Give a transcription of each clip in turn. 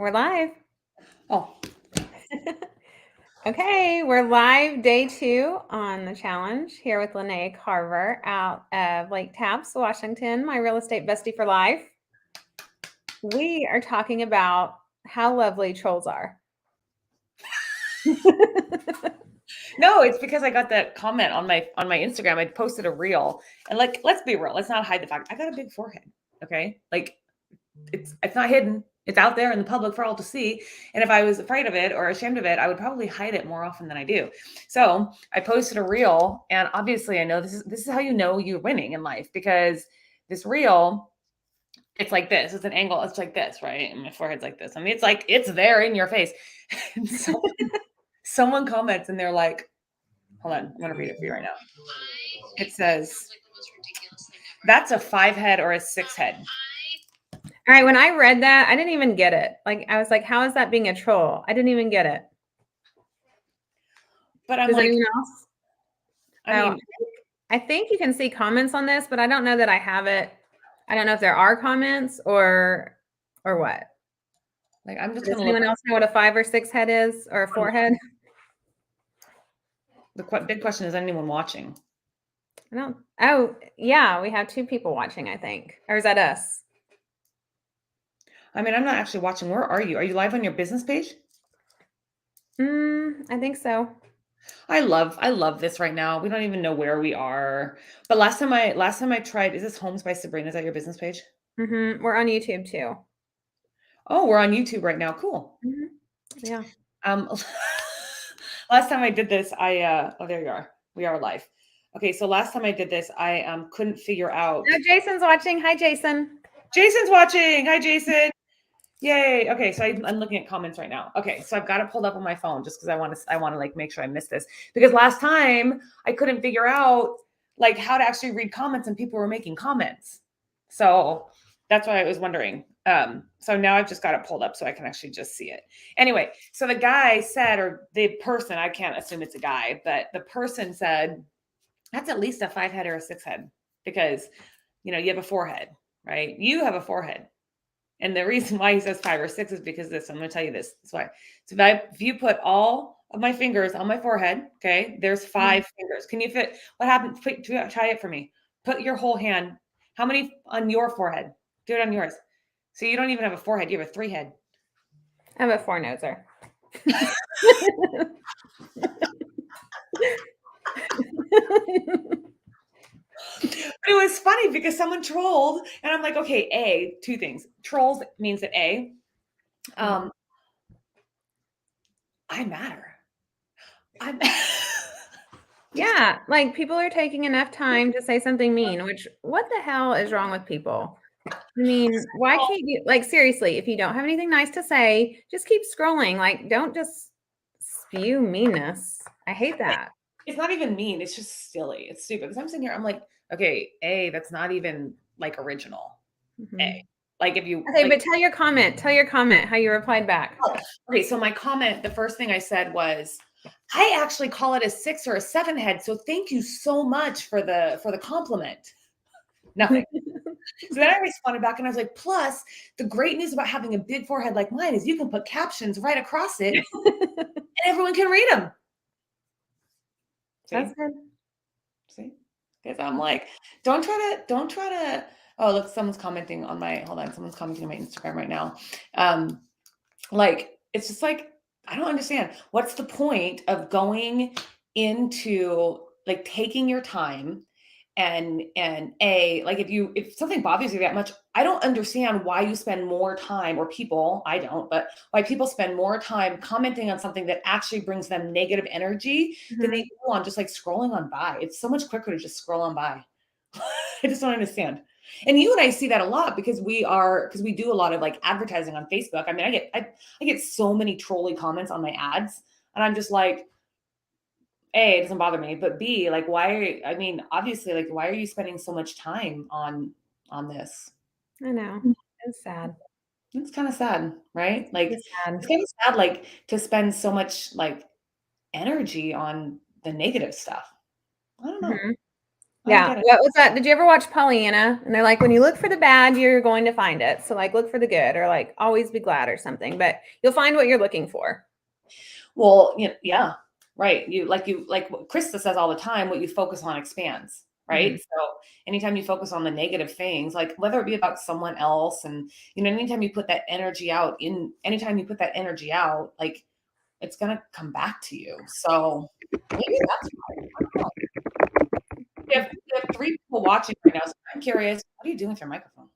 We're live. Oh, Okay, we're live day 2 on the challenge here with Lynea Carver out of Lake Tapps, Washington, my real estate bestie for life. We are talking about how lovely trolls are. no, it's because I got that comment on my Instagram. I posted a reel, and like, let's be real. Let's not hide the fact I got a big forehead. Okay, like it's not hidden. It's out there in the public for all to see. And if I was afraid of it or ashamed of it, I would probably hide it more often than I do. So I posted a reel, and obviously, I know this is how you know you're winning in life, because this reel, it's like this. It's an angle. It's like this, right? And my forehead's like this. I mean, it's like it's there in your face. And so someone comments, and they're like, hold on, I'm going to read it for you right now. It says, that's a 5 head or a 6 head. All right, when I read that, I didn't even get it. Like, I was like, how is that being a troll? I didn't even get it. But I'm Does like, anyone else? I mean, I think you can see comments on this, but I don't know that I have it. I don't know if there are comments or what. like I'm just Does going to anyone look. else know what a 5 or 6 head is, or a 4 head? The big question is, anyone watching? I don't. Oh, yeah, we have 2 people watching, I think. Or is that us? I mean, I'm not actually watching. Where are you? Are you live on your business page? I think so. I love this right now. We don't even know where we are. But last time I tried, is this Homes by Sabrina? Is that your business page? We're on YouTube too. Oh, we're on YouTube right now. Cool. Yeah. Last time I did this, oh, there you are. We are live. Okay, so last time I did this, I couldn't figure out. Oh, Jason's watching. Hi, Jason. Jason's watching. Hi, Jason. Yay. Okay, so I'm looking at comments right now. Okay, so I've got it pulled up on my phone just because I want to like make sure I missed this, because last time I couldn't figure out like how to actually read comments, and people were making comments. So that's why I was wondering. So now I've just got it pulled up so I can actually just see it. Anyway, so the guy said, or the person, I can't assume it's a guy, but the person said, that's at least a 5 head or a 6 head, because you have a forehead, right? You have a forehead. And the reason why he says 5 or 6 is because this. I'm going to tell you this. That's why. So if you put all of my fingers on my forehead, okay, there's 5 fingers. Can you fit? What happens? Try it for me. Put your whole hand. How many on your forehead? Do it on yours. So you don't even have a forehead. You have a 3 head. I have a 4-noser. It was funny because someone trolled, and I'm like, okay, 2 things. Trolls means that I matter. Yeah, like people are taking enough time to say something mean, which what the hell is wrong with people? I mean, why can't you, like, seriously, if you don't have anything nice to say, just keep scrolling. Like, don't just spew meanness. I hate that. It's not even mean. It's just silly. It's stupid. Because I'm sitting here, I'm like, okay, that's not even like original. Like if you Okay, like, but tell your comment, how you replied back. okay, so my comment, the first thing I said was, I actually call it a 6 or a 7 head. So thank you so much for the compliment. Nothing. So then I responded back, and I was like, plus, the great news about having a big forehead like mine is you can put captions right across it and everyone can read them. See? That's good. See? Because I'm like, don't try to, oh, look, someone's commenting on my, hold on, someone's commenting on my Instagram right now. Like, it's just like, I don't understand. What's the point of going into like taking your time and like if something bothers you that much, I don't understand why you spend more time, or people, I don't, but why people spend more time commenting on something that actually brings them negative energy than they do on just like scrolling on by. It's so much quicker to just scroll on by. I just don't understand. And you and I see that a lot because we do a lot of like advertising on Facebook. I mean, I get so many trolly comments on my ads, and I'm just like, A, it doesn't bother me, but B, like, I mean, obviously, like, why are you spending so much time on this? I know. It's sad. It's kind of sad, right? Like, It's sad. it's kind of sad, like, to spend so much like energy on the negative stuff. I don't know. Yeah. What was that? Did you ever watch Pollyanna? And they're like, when you look for the bad, you're going to find it. So like look for the good, or like always be glad or something, but you'll find what you're looking for. Well, yeah, right. You like what Krista says all the time, what you focus on expands, right? Mhm. So anytime you focus on the negative things, like whether it be about someone else, and anytime you put that energy out, like it's gonna come back to you. So maybe that's why. I don't know. We have 3 people watching right now, so I'm curious, what are you doing with your microphone?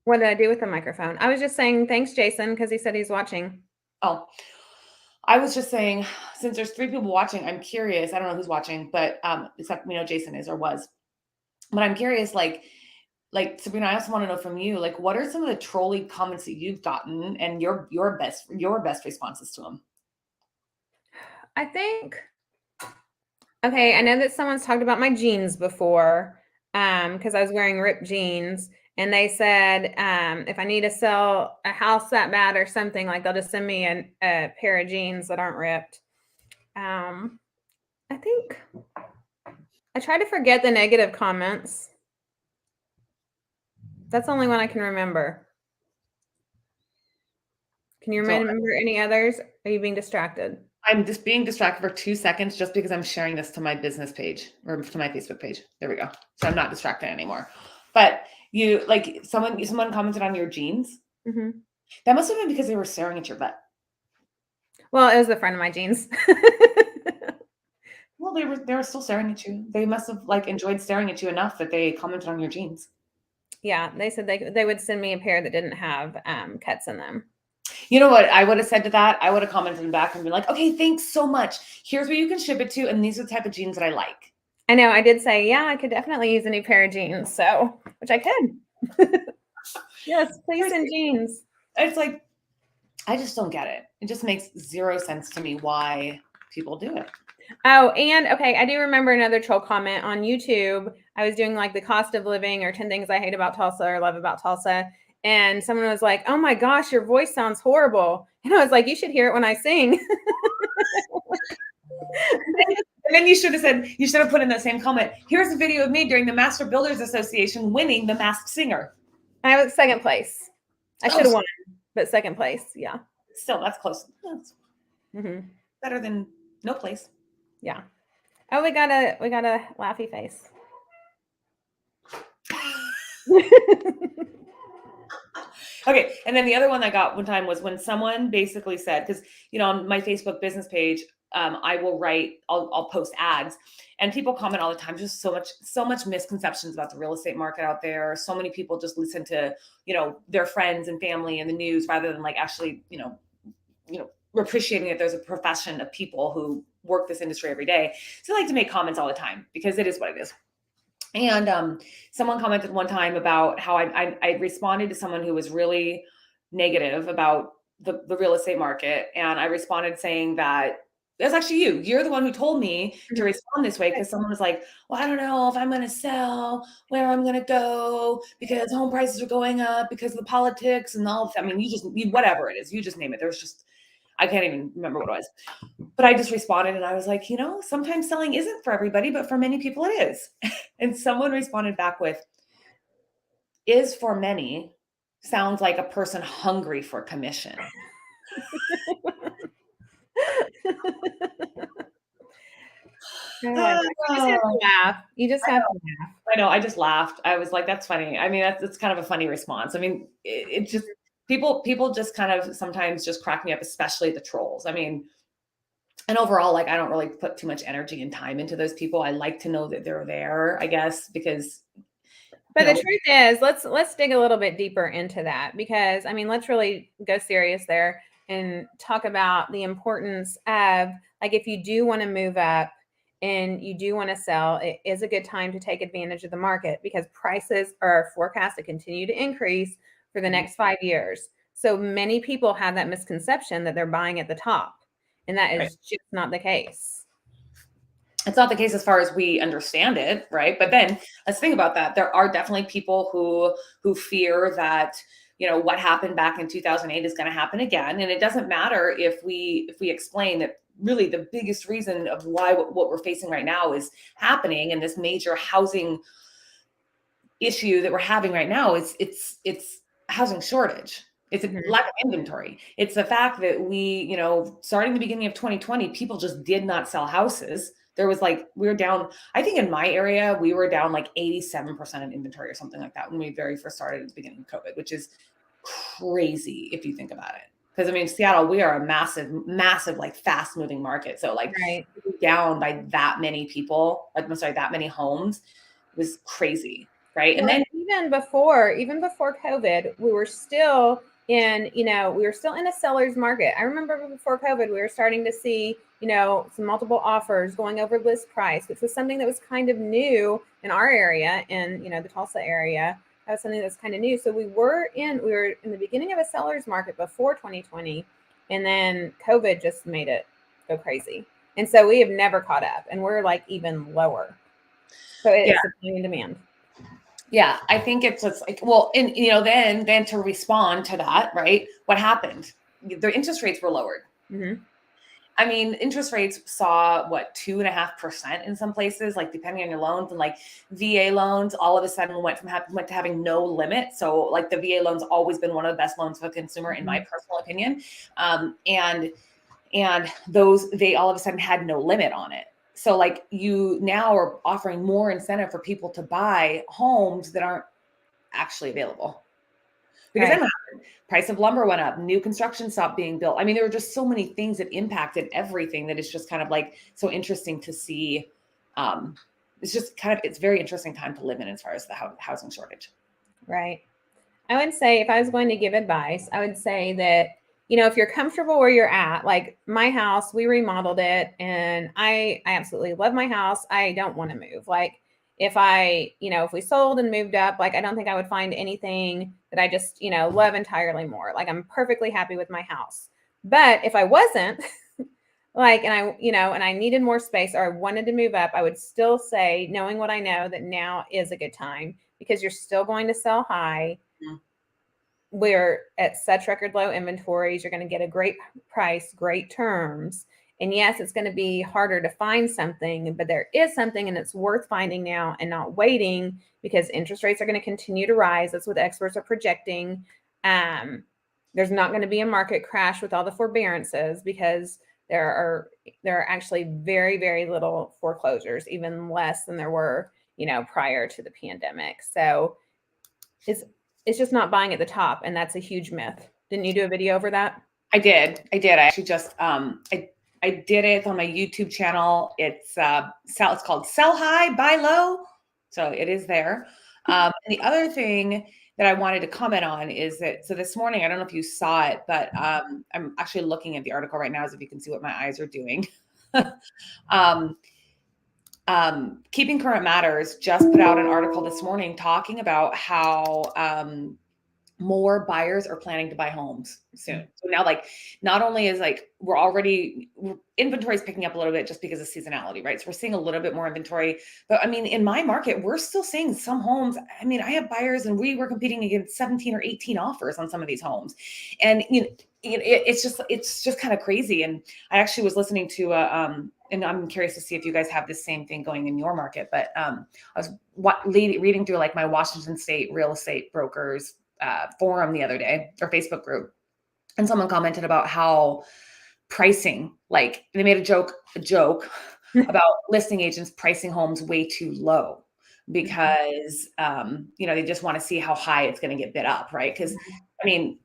What did I do with the microphone? I was just saying thanks, Jason, because he said he's watching. Oh, I was just saying, since there's 3 people watching, I'm curious. I don't know who's watching, but except we know Jason is or was. But I'm curious, Sabrina, I also want to know from you, like, what are some of the trolly comments that you've gotten and your best responses to them? I think, okay, I know that someone's talked about my jeans before, because I was wearing ripped jeans, and they said if I need to sell a house that bad or something, like they'll just send me a pair of jeans that aren't ripped. I think I try to forget the negative comments. That's the only one I can remember. Can you So remember any others? Are you being distracted? I'm just being distracted for 2 seconds just because I'm sharing this to my business page or to my Facebook page. There we go. So I'm not distracted anymore. But you like someone commented on your jeans. Mm-hmm. That must have been because they were staring at your butt. Well, it was a friend of my jeans. Well, they were still staring at you. They must have like enjoyed staring at you enough that they commented on your jeans. Yeah, they said they would send me a pair that didn't have cuts in them. You know what I would have said to that? I would have commented back and been like, okay, thanks so much. Here's where you can ship it to, and these are the type of jeans that I like. I know I did say, yeah, I could definitely use a new pair of jeans. So, which I could. Yes, please send jeans. It's like, I just don't get it. It just makes 0 sense to me why people do it. Oh, and okay, I do remember another troll comment on YouTube. I was doing like the cost of living or 10 things I hate about Tulsa or love about Tulsa. And someone was like, oh my gosh, your voice sounds horrible. And I was like, you should hear it when I sing. And then you should have put in that same comment. Here's a video of me during the Master Builders Association winning the Masked Singer. I was second place. I should have won, but second place. Yeah. Still, that's close. That's better than no place. Yeah. Oh, we got a laughy face. Okay, and then the other one I got one time was when someone basically said, because on my Facebook business page, I'll post ads, and people comment all the time. Just so much misconceptions about the real estate market out there. So many people just listen to their friends and family and the news rather than like actually appreciating that there's a profession of people who work this industry every day. So I like to make comments all the time because it is what it is. And someone commented one time about how I responded to someone who was really negative about the real estate market. And I responded saying that that's actually you. You're the one who told me to respond this way because someone was like, well, I don't know if I'm going to sell, where I'm going to go because home prices are going up because of the politics and all of that. I mean, whatever it is, you just name it. There's just, I can't even remember what it was. But I just responded and I was like, sometimes selling isn't for everybody, but for many people it is. And someone responded back with, is for many sounds like a person hungry for commission. You just have to laugh. You just have to laugh. I know. I just laughed. I was like, that's funny. I mean, that's kind of a funny response. I mean, it just, people just kind of sometimes just crack me up, especially the trolls. I mean, and overall, like, I don't really put too much energy and time into those people. I like to know that they're there, I guess, because. But the truth is, let's dig a little bit deeper into that because I mean, let's really go serious there and talk about the importance of like if you do want to move up and you do want to sell, it is a good time to take advantage of the market because prices are forecast to continue to increase for the next 5 years. So many people have that misconception that they're buying at the top, and that is just not the case. It's not the case as far as we understand it, right? But then let's think about that. There are definitely people who fear that what happened back in 2008 is going to happen again. And it doesn't matter if we explain that really the biggest reason of why what we're facing right now is happening, and this major housing issue that we're having right now is it's housing shortage. It's a lack of inventory. It's the fact that we, starting the beginning of 2020, people just did not sell houses. There was we were down, I think in my area, we were down 87% in inventory or something like that when we very first started at the beginning of COVID, which is crazy if you think about it. Because I mean, Seattle, we are a massive, massive, fast moving market. So Right. down by that many people, I'm sorry, that many homes was crazy. Right. Well, And then even before COVID, we were still in a seller's market. I remember before COVID, we were starting to see, some multiple offers going over list price, which was something that was kind of new in our area, in, the Tulsa area. That was something that's kind of new. So we were in the beginning of a seller's market before 2020, and then COVID just made it go crazy. And so we have never caught up, and we're even lower. So it's supply and demand. Yeah, I think it's just and then to respond to that, right? What happened? The interest rates were lowered. Mm-hmm. I mean, interest rates saw 2.5% in some places, depending on your loans, and VA loans all of a sudden went to having no limit. So the VA loan's always been one of the best loans for the consumer, in my personal opinion. And those, they all of a sudden had no limit on it. So you now are offering more incentive for people to buy homes that aren't actually available. Because then what happened? Price of lumber went up, new construction stopped being built. I mean, there were just so many things that impacted everything that it's just kind of so interesting to see. It's very interesting time to live in as far as the housing shortage. Right. I would say, if I was going to give advice, I would say that, if you're comfortable where you're at, my house, we remodeled it, and I absolutely love my house. I don't want to move. If we sold and moved up, I don't think I would find anything that I just, love entirely more. I'm perfectly happy with my house. But if I wasn't, and I needed more space, or I wanted to move up, I would still say, knowing what I know, that now is a good time, because you're still going to sell high. Mm. We're at such record low inventories. You're going to get a great price, great terms. And yes, it's going to be harder to find something, but there is something, and it's worth finding now and not waiting, because interest rates are going to continue to rise. That's what the experts are projecting. There's not going to be a market crash with all the forbearances, because there are actually very, very little foreclosures, even less than there were, prior to the pandemic. So it's just not buying at the top, and that's a huge myth. Didn't you do a video over that? I did. I actually just I did it on my YouTube channel. It's called Sell High, Buy Low. So it is there. And the other thing that I wanted to comment on is that, so this morning, I don't know if you saw it, but I'm actually looking at the article right now, as if you can see what my eyes are doing. Keeping Current Matters just put out an article this morning talking about how more buyers are planning to buy homes soon. So now, not only is inventory is picking up a little bit just because of seasonality, right? So we're seeing a little bit more inventory, but I mean, in my market, we're still seeing some homes. I mean, I have buyers, and we were competing against 17 or 18 offers on some of these homes. And it's just kind of crazy. And I actually was listening to and I'm curious to see if you guys have the same thing going in your market, but I was reading through my Washington State real estate brokers forum the other day, or Facebook group, and someone commented about how pricing, they made a joke about listing agents pricing homes way too low, because they just want to see how high it's going to get bid up, right? Because I mean,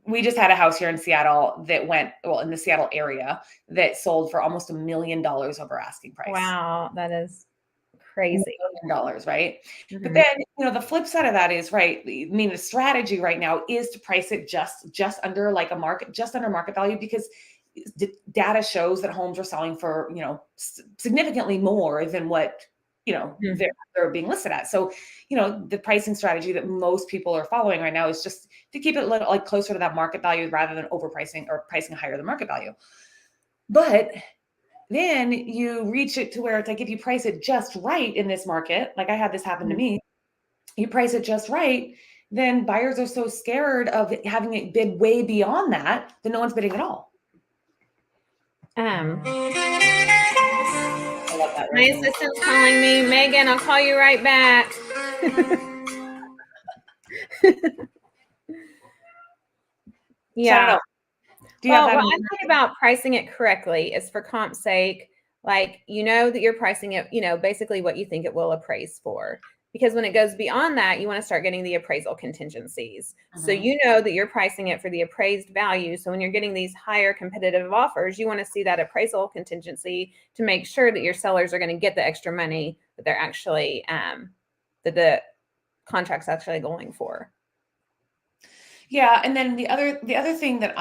we just had a house here in Seattle that in the Seattle area, that sold for almost $1 million over asking price. Wow, that is crazy. $1 million, right? But then, the flip side of that is, right, I mean, the strategy right now is to price it just under under market value, because the data shows that homes are selling for, significantly more than what, they're being listed at. So, the pricing strategy that most people are following right now is just to keep it a little closer to that market value, rather than overpricing or pricing higher than market value. But then you reach it to where it's if you price it just right in this market, I had this happen to me, you price it just right, then buyers are so scared of having it bid way beyond that no one's bidding at all. Um, I love that. my assistant's calling me. Megan, I'll call you right back. Yeah. Well, what I think about pricing it correctly is for comp's sake, like, you know that you're pricing it, you know, basically what you think it will appraise for. Because when it goes beyond that, you want to start getting the appraisal contingencies. So you know that you're pricing it for the appraised value. So when you're getting these higher competitive offers, you want to see that appraisal contingency to make sure that your sellers are going to get the extra money that they're actually that the contract's actually going for. Yeah, and then the other thing that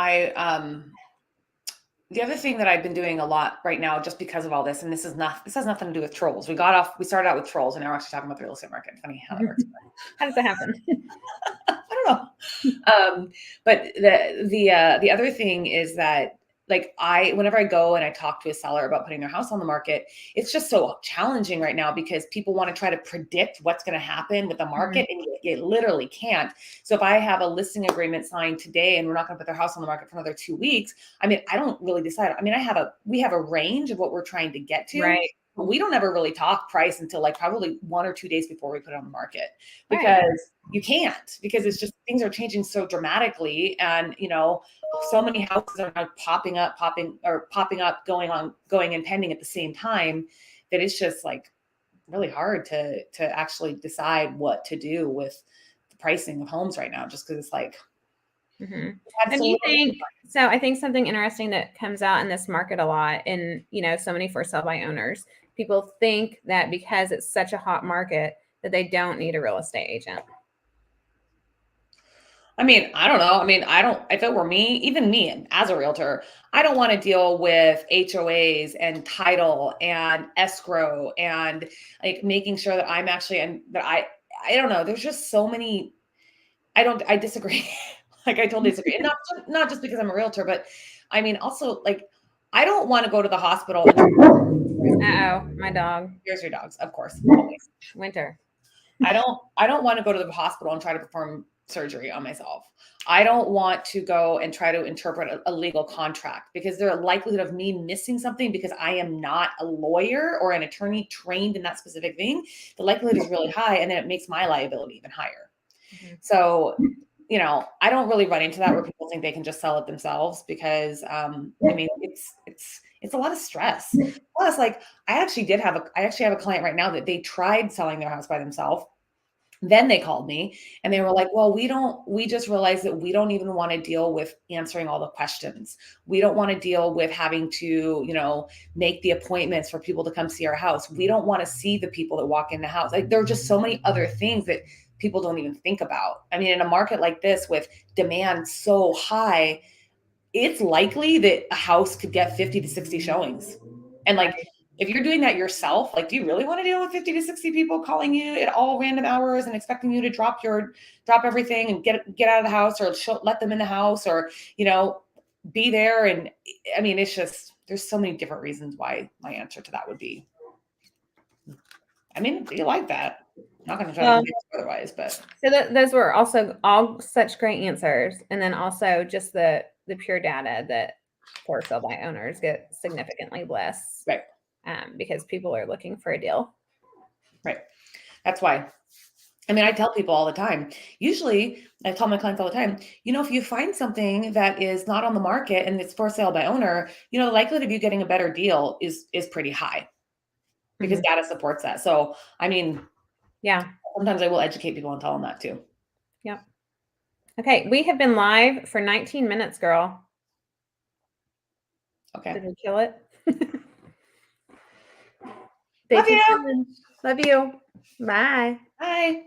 the other thing that I've been doing a lot right now, just because of all this, and this has nothing to do with trolls. We started out with trolls, and now we're actually talking about the real estate market. Funny how that works. How does that happen? I don't know. But the other thing is that, like, whenever I go and I talk to a seller about putting their house on the market, it's just so challenging right now because people want to try to predict what's going to happen with the market, and you literally can't. So if I have a listing agreement signed today and we're not going to put their house on the market for another 2 weeks, I mean, I don't really decide. I mean, we have a range of what we're trying to get to. Right. But we don't ever really talk price until like probably 1 or 2 days before we put it on the market, because you can't, because it's just, things are changing so dramatically. And, you know, so many houses are now popping up, going and pending at the same time, that it's just like really hard to actually decide what to do with the pricing of homes right now, just because it's like, And do you think, so I think something interesting that comes out in this market a lot, and, you know, so many for sale by owners, people think that because it's such a hot market that they don't need a real estate agent. I mean, I don't know. I mean, if it were me, even me as a realtor, I don't want to deal with HOAs and title and escrow and like making sure that I'm actually, and that I don't know. There's just so many, I disagree. Like, I totally disagree. And not just because I'm a realtor, but I mean, also, like, I don't want to go to the hospital. Uh-oh, my dog. Here's your dogs, of course. Always. Winter. I don't want to go to the hospital and try to perform surgery on myself. I don't want to go and try to interpret a legal contract, because there's a likelihood of me missing something because I am not a lawyer or an attorney trained in that specific thing. The likelihood is really high, and then it makes my liability even higher. So, you know, I don't really run into that where people think they can just sell it themselves, because I mean, it's a lot of stress. Plus, like, I actually have a client right now that they tried selling their house by themselves. Then they called me and they were like, well, we just realized that we don't even want to deal with answering all the questions. We don't want to deal with having to, you know, make the appointments for people to come see our house. We don't want to see the people that walk in the house. Like, there are just so many other things that people don't even think about. I mean, in a market like this with demand so high, it's likely that a house could get 50 to 60 showings. And like, if you're doing that yourself, like, do you really want to deal with 50 to 60 people calling you at all random hours and expecting you to drop everything and get out of the house, or let them in the house, or, you know, be there? And I mean, it's just, there's so many different reasons why my answer to that would be, I mean, do you like that? I'm not going to try to convince you otherwise, but. So those were also all such great answers. And then also just the pure data that for sale by owners get significantly less. Right. Because people are looking for a deal. Right. That's why. I mean, I tell people all the time, usually I tell my clients all the time, you know, if you find something that is not on the market and it's for sale by owner, you know, the likelihood of you getting a better deal is pretty high, because data supports that. So, I mean, yeah, sometimes I will educate people and tell them that too. Yep. Okay. We have been live for 19 minutes, girl. Okay. Did we kill it? Love you. Love you. Bye. Bye.